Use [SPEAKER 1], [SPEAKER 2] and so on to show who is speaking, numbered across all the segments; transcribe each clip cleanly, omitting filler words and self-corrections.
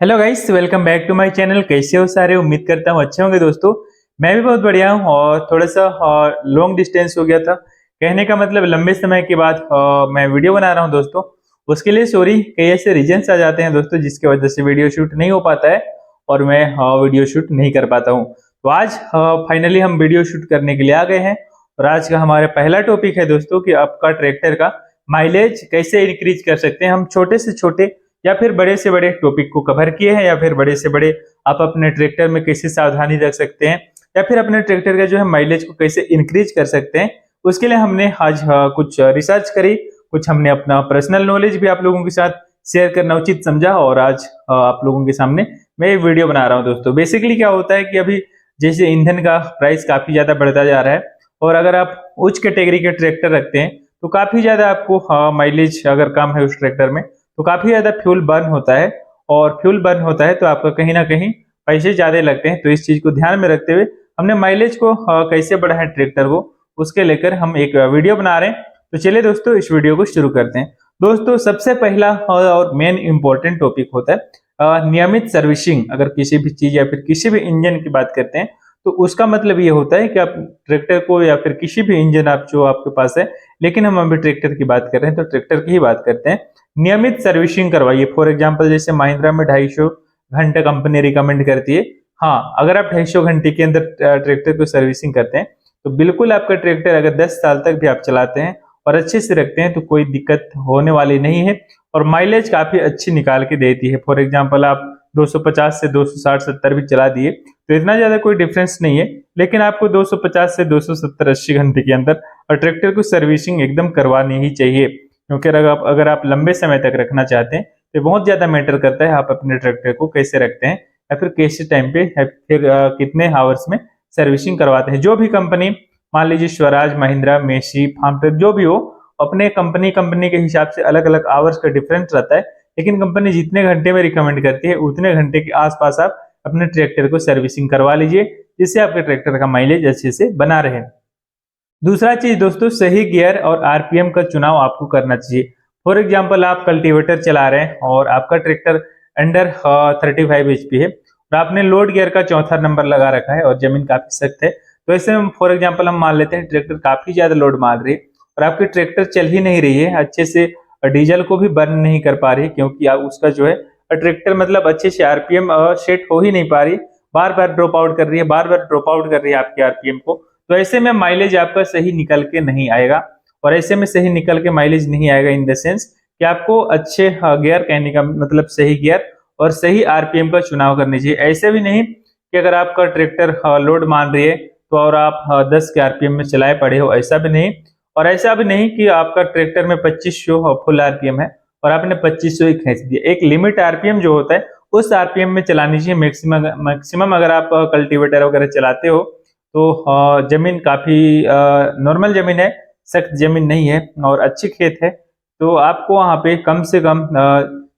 [SPEAKER 1] Hello guys, welcome back to my channel. कैसे हो सारे? उम्मीद करता हूँ अच्छे होंगे दोस्तों। मैं भी बहुत बढ़िया हूँ और थोड़ा सा लॉन्ग डिस्टेंस हो गया था। कहने का मतलब लंबे समय के बाद मैं वीडियो बना रहा हूँ दोस्तों। उसके लिए सॉरी, कई ऐसे रीजंस आ जाते हैं दोस्तों जिसकी वजह से वीडियो शूट नहीं हो पाता है और मैं वीडियो शूट नहीं कर पाता हूँ। तो आज फाइनली हम वीडियो शूट करने के लिए आ गए हैं और आज का हमारा पहला टॉपिक है दोस्तों कि आपका ट्रैक्टर का माइलेज कैसे इंक्रीज कर सकते हैं। हम छोटे से छोटे या फिर बड़े से बड़े टॉपिक को कवर किए हैं, या फिर बड़े से बड़े आप अपने ट्रैक्टर में कैसे सावधानी रख सकते हैं, या फिर अपने ट्रैक्टर का जो है माइलेज को कैसे इंक्रीज कर सकते हैं। उसके लिए हमने आज कुछ रिसर्च करी, कुछ हमने अपना पर्सनल नॉलेज भी आप लोगों के साथ शेयर करना उचित समझा और आज आप लोगों के सामने मैं ये वीडियो बना रहा हूँ दोस्तों। बेसिकली क्या होता है कि अभी जैसे ईंधन का प्राइस काफी ज्यादा बढ़ता जा रहा है और अगर आप उच्च कैटेगरी के ट्रैक्टर रखते हैं तो काफी ज्यादा आपको माइलेज अगर कम है उस ट्रैक्टर में तो काफी ज्यादा फ्यूल बर्न होता है और फ्यूल बर्न होता है तो आपका कहीं ना कहीं पैसे ज्यादा लगते हैं। तो इस चीज को ध्यान में रखते हुए हमने माइलेज को कैसे बढ़ाएं ट्रैक्टर को, उसके लेकर हम एक वीडियो बना रहे हैं। तो चलिए दोस्तों इस वीडियो को शुरू करते हैं। दोस्तों सबसे पहला और मेन इंपॉर्टेंट टॉपिक होता है नियमित सर्विसिंग। अगर किसी भी चीज या फिर किसी भी इंजन की बात करते हैं तो उसका मतलब ये होता है कि आप ट्रैक्टर को या फिर किसी भी इंजन आप जो आपके पास है, लेकिन हम अभी ट्रैक्टर की बात कर रहे हैं तो ट्रैक्टर की ही बात करते हैं, नियमित सर्विसिंग करवाइए। फॉर एग्जांपल जैसे महिंद्रा में 250 घंटे कंपनी रिकमेंड करती है। हाँ, अगर आप 250 घंटे के अंदर ट्रैक्टर को सर्विसिंग करते हैं तो बिल्कुल आपका ट्रैक्टर अगर 10 साल तक भी आप चलाते हैं और अच्छे से रखते हैं तो कोई दिक्कत होने वाली नहीं है और माइलेज काफी अच्छी निकाल के देती है। फॉर एग्जाम्पल आप 250 से 260-70 भी चला दिए तो इतना ज्यादा कोई डिफरेंस नहीं है, लेकिन आपको 250 से 270-80 घंटे के अंदर ट्रैक्टर को सर्विसिंग एकदम करवानी ही चाहिए। क्योंकि अगर आप लंबे समय तक रखना चाहते हैं तो बहुत ज्यादा मैटर करता है आप अपने ट्रैक्टर को कैसे रखते हैं या फिर कैसे टाइम पे या फिर कितने आवर्स में सर्विसिंग करवाते हैं। जो भी कंपनी, मान लीजिए Swaraj, Mahindra, Massey, Farmtrac, जो भी हो, अपने कंपनी कंपनी के हिसाब से अलग अलग आवर्स का डिफरेंस रहता है, लेकिन कंपनी जितने घंटे में रिकमेंड करती है उतने घंटे के आसपास आप अपने ट्रैक्टर को सर्विसिंग करवा लीजिए, जिससे आपके ट्रैक्टर का माइलेज अच्छे से बना रहे। दूसरा चीज दोस्तों, सही गियर और आरपीएम का चुनाव आपको करना चाहिए। फॉर एग्जांपल आप कल्टीवेटर चला रहे हैं और आपका ट्रैक्टर अंडर 35 एचपी है और आपने लोड गियर का चौथा नंबर लगा रखा है और जमीन काफी सख्त है, तो ऐसे में फॉर एग्जांपल हम मान लेते हैं ट्रैक्टर काफी ज्यादा लोड मार रही है और आपकी ट्रैक्टर चल ही नहीं रही है अच्छे से, डीजल को भी बर्न नहीं कर पा रही है क्योंकि आप उसका जो है ट्रैक्टर मतलब अच्छे से आरपीएम सेट हो ही नहीं पा रही, बार बार ड्रॉप आउट कर रही है, बार बार ड्रॉप आउट कर रही है आपके आरपीएम को। तो ऐसे में माइलेज आपका सही निकल के नहीं आएगा और ऐसे में सही निकल के माइलेज नहीं आएगा इन द सेंस कि आपको अच्छे गियर, कहने का मतलब सही गियर और सही आरपीएम का चुनाव करनी चाहिए। ऐसे भी नहीं कि अगर आपका ट्रैक्टर लोड मान रही है तो और आप 10 के आरपीएम में चलाए पड़े हो, ऐसा भी नहीं। और ऐसा भी नहीं कि आपका ट्रैक्टर में 2500 फुल आरपीएम है और आपने 2500 ही खींच दिया। एक लिमिट आरपीएम जो होता है उस आरपीएम में चलानी चाहिए मैक्सिमम। अगर आप कल्टीवेटर वगैरह चलाते हो तो जमीन काफी नॉर्मल जमीन है, सख्त जमीन नहीं है और अच्छी खेत है, तो आपको वहां पे कम से कम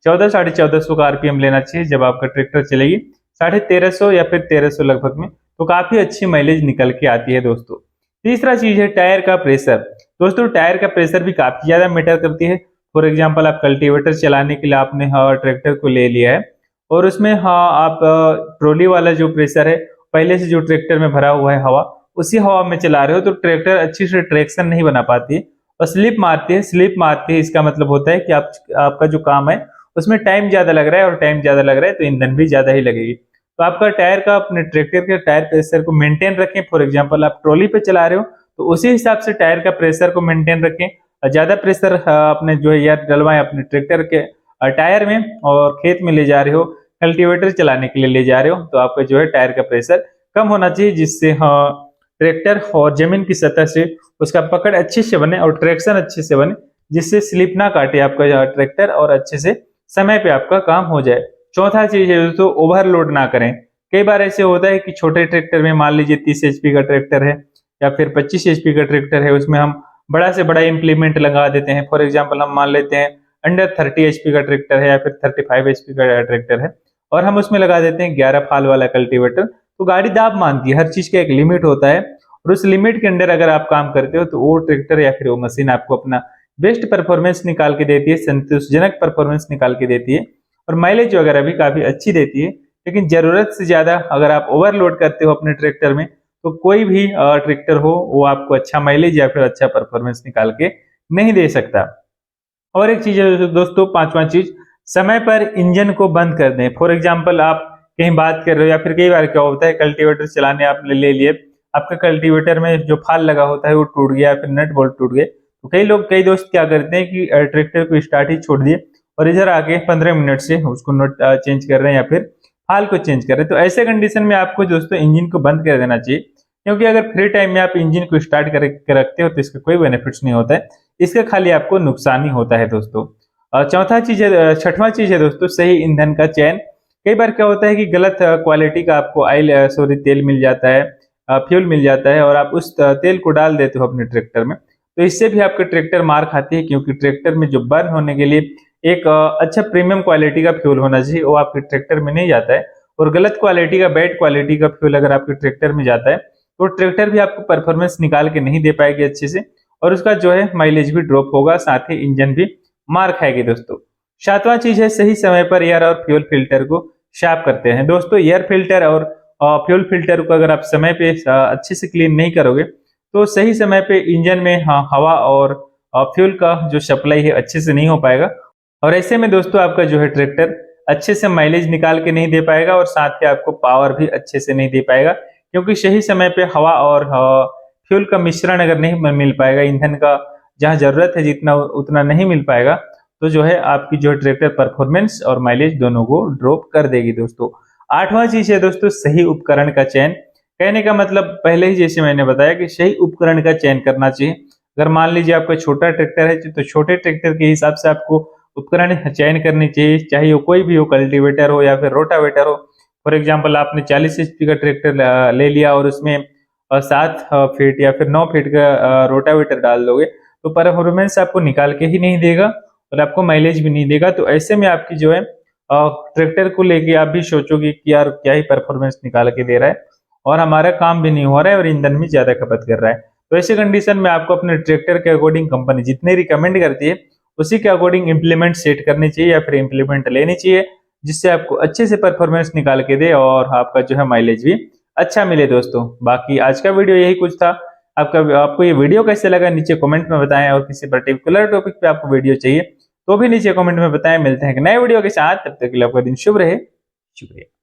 [SPEAKER 1] 1400-1450 का आरपीएम लेना चाहिए जब आपका ट्रैक्टर चलेगी 1350 या फिर 1300 लगभग में, तो काफी अच्छी माइलेज निकल के आती है दोस्तों। तीसरा चीज है टायर का प्रेशर। दोस्तों टायर का प्रेशर भी काफी ज्यादा मैटर करती है। फॉर एग्जाम्पल आप कल्टीवेटर चलाने के लिए आपने ट्रैक्टर को ले लिया है और उसमें आप ट्रॉली वाला जो प्रेशर है पहले से जो ट्रैक्टर में भरा हुआ है हवा, उसी हवा में चला रहे हो तो ट्रैक्टर अच्छी से ट्रैक्शन नहीं बना पाती है और स्लिप मारती है। स्लिप मारती है इसका मतलब होता है कि आपका जो काम है उसमें टाइम ज्यादा लग रहा है और टाइम ज्यादा लग रहा है तो ईंधन भी ज्यादा ही लगेगी। तो आपका टायर का, अपने ट्रैक्टर के टायर प्रेशर को मेंटेन रखें। फॉर एग्जाम्पल आप ट्रॉली पे चला रहे हो तो उसी हिसाब से टायर का प्रेशर को मेंटेन रखें। ज्यादा प्रेशर अपने जो है यार डलवाएं अपने ट्रैक्टर के टायर में और खेत में ले जा रहे हो, कल्टीवेटर चलाने के लिए ले जा रहे हो तो आपका जो है टायर का प्रेशर कम होना चाहिए, जिससे ट्रैक्टर और जमीन की सतह से उसका पकड़ अच्छे से बने और ट्रैक्शन अच्छे से बने, जिससे स्लिप ना काटे आपका ट्रैक्टर और अच्छे से समय पे आपका काम हो जाए। चौथा चीज है दोस्तों, ओवरलोड ना करें। कई बार ऐसे होता है कि छोटे ट्रैक्टर में, मान लीजिए 30 एचपी का ट्रैक्टर है या फिर 25 एचपी का ट्रैक्टर है, उसमें हम बड़ा से बड़ा इंप्लीमेंट लगा देते हैं। फॉर एग्जाम्पल हम मान लेते हैं अंडर 30 एचपी का ट्रैक्टर है या फिर 35 एचपी का ट्रैक्टर है और हम उसमें लगा देते हैं 11 फाल वाला कल्टीवेटर, तो गाड़ी दाब मांगती है। हर चीज का एक लिमिट होता है और उस लिमिट के अंदर अगर आप काम करते हो तो वो ट्रैक्टर या फिर वो मशीन आपको अपना बेस्ट परफॉर्मेंस निकाल के देती है, संतोषजनक परफॉर्मेंस निकाल के देती है और माइलेज वगैरह भी काफी अच्छी देती है। लेकिन जरूरत से ज्यादा अगर आप ओवरलोड करते हो अपने ट्रैक्टर में तो कोई भी ट्रैक्टर हो वो आपको अच्छा माइलेज या फिर अच्छा परफॉर्मेंस निकाल के नहीं दे सकता। और एक चीज है दोस्तों, पांचवा चीज, समय पर इंजन को बंद कर दें। फॉर एग्जाम्पल आप कहीं बात कर रहे हो या फिर कई बार क्या होता है कल्टीवेटर चलाने आपने ले लिए, आपका कल्टीवेटर में जो फाल लगा होता है वो टूट गया, फिर नट बोल्ट टूट गए, तो कई दोस्त क्या करते हैं कि ट्रैक्टर को स्टार्ट ही छोड़ दिए और इधर आके 15 मिनट से उसको नट चेंज कर रहे हैं या फिर फाल को चेंज कर रहे हैं। तो ऐसे कंडीशन में आपको दोस्तों इंजन को बंद कर देना चाहिए, क्योंकि अगर फ्री टाइम में आप इंजन को स्टार्ट करके रखते हो तो इसका कोई बेनिफिट्स नहीं होता है, इसका खाली आपको नुकसान ही होता है दोस्तों। चौथा चीज है, छठवां चीज है दोस्तों, सही ईंधन का चयन। कई बार क्या होता है कि गलत क्वालिटी का आपको तेल मिल जाता है, फ्यूल मिल जाता है और आप उस तेल को डाल देते हो अपने ट्रैक्टर में, तो इससे भी आपके ट्रैक्टर मार खाती है, क्योंकि ट्रैक्टर में जो बर्न होने के लिए एक अच्छा प्रीमियम क्वालिटी का फ्यूल होना चाहिए वो आपके ट्रैक्टर में नहीं जाता है, और गलत क्वालिटी का, बैड क्वालिटी का फ्यूल अगर आपके ट्रैक्टर में जाता है तो ट्रैक्टर भी आपको परफॉर्मेंस निकाल के नहीं दे पाएगी अच्छे से, और उसका जो है माइलेज भी ड्रॉप होगा, साथ ही इंजन भी मार खाएगी दोस्तों। सातवां चीज है, सही समय पर एयर और फ्यूल फिल्टर को साफ करते हैं। दोस्तों एयर फिल्टर और फ्यूल फिल्टर को अगर आप समय पे अच्छे से क्लीन नहीं करोगे तो सही समय पे इंजन में हवा और फ्यूल का जो सप्लाई है अच्छे से नहीं हो पाएगा, और ऐसे में दोस्तों आपका जो है ट्रैक्टर अच्छे से माइलेज निकाल के नहीं दे पाएगा और साथ ही आपको पावर भी अच्छे से नहीं दे पाएगा, क्योंकि सही समय पे हवा और फ्यूल का मिश्रण अगर नहीं मिल पाएगा, ईंधन का जहां जरूरत है जितना उतना नहीं मिल पाएगा, तो जो है आपकी जो है ट्रैक्टर परफॉर्मेंस और माइलेज दोनों को ड्रॉप कर देगी दोस्तों। आठवां चीज है दोस्तों, सही उपकरण का चयन। कहने का मतलब पहले ही जैसे मैंने बताया कि सही उपकरण का चयन करना चाहिए। अगर मान लीजिए आपका छोटा ट्रैक्टर है तो छोटे ट्रैक्टर के हिसाब से आपको उपकरण चयन करनी चाहिए, चाहे वो कोई भी हो, कल्टीवेटर हो या फिर रोटावेटर हो। फॉर एग्जाम्पल आपने 40 HP का ट्रैक्टर ले लिया और उसमें 7 फीट या फिर 9 फीट का रोटावेटर डाल दोगे तो परफॉर्मेंस आपको निकाल के ही नहीं देगा और आपको माइलेज भी नहीं देगा। तो ऐसे में आपकी जो है ट्रैक्टर को लेके आप भी सोचोगे कि यार क्या ही परफॉर्मेंस निकाल के दे रहा है और हमारा काम भी नहीं हो रहा है और ईंधन भी ज्यादा खपत कर रहा है। तो ऐसे कंडीशन में आपको अपने ट्रैक्टर के अकॉर्डिंग कंपनी जितने रिकमेंड करती है उसी के अकॉर्डिंग इंप्लीमेंट सेट करनी चाहिए या फिर इंप्लीमेंट लेनी चाहिए, जिससे आपको अच्छे से परफॉर्मेंस निकाल के दे और आपका जो है माइलेज भी अच्छा मिले दोस्तों। बाकी आज का वीडियो यही कुछ था। आपको ये वीडियो कैसे लगा नीचे कमेंट में बताएं, और किसी पर्टिकुलर टॉपिक पे आपको वीडियो चाहिए तो भी नीचे कमेंट में बताएं। मिलते हैं एक नए वीडियो के साथ, तब तक के लिए आपका दिन शुभ रहे। शुक्रिया।